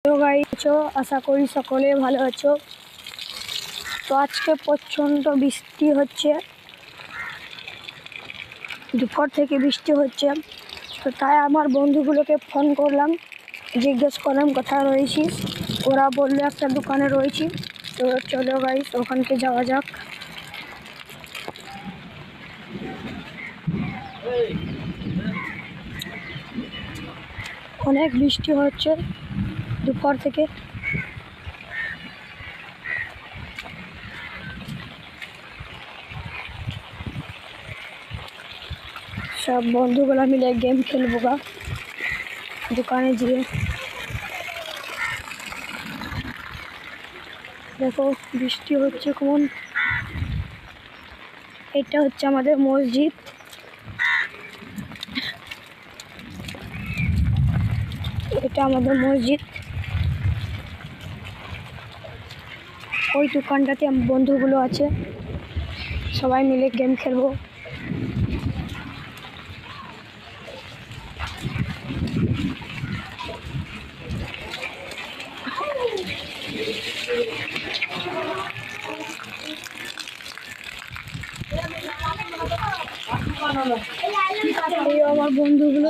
Hello guys, আশা করি সকলে ভালো আছো। তো আজকে প্রচণ্ড বৃষ্টি হচ্ছে, দুপুর থেকে বৃষ্টি হচ্ছে। তো তাই আমার বন্ধুগুলোকে ফোন করলাম, জিজ্ঞেস করলাম কোথায় রয়েছিস। ওরা বললো একটা দোকানে রয়েছি। তো চলো গাইস, ওখানকে যাওয়া যাক। অনেক বৃষ্টি হচ্ছে দুপুর থেকে। সব বন্ধুগুলো মিলে গেম খেলবো গা দোকানে গিয়ে। দেখো বৃষ্টি হচ্ছে কোন। এটা হচ্ছে আমাদের মসজিদ। এটা আমাদের মসজিদ। ওই দোকানটাতে আমার বন্ধুগুলো আছে, সবাই মিলে গেম খেলবো। এই আমার বন্ধুগুলো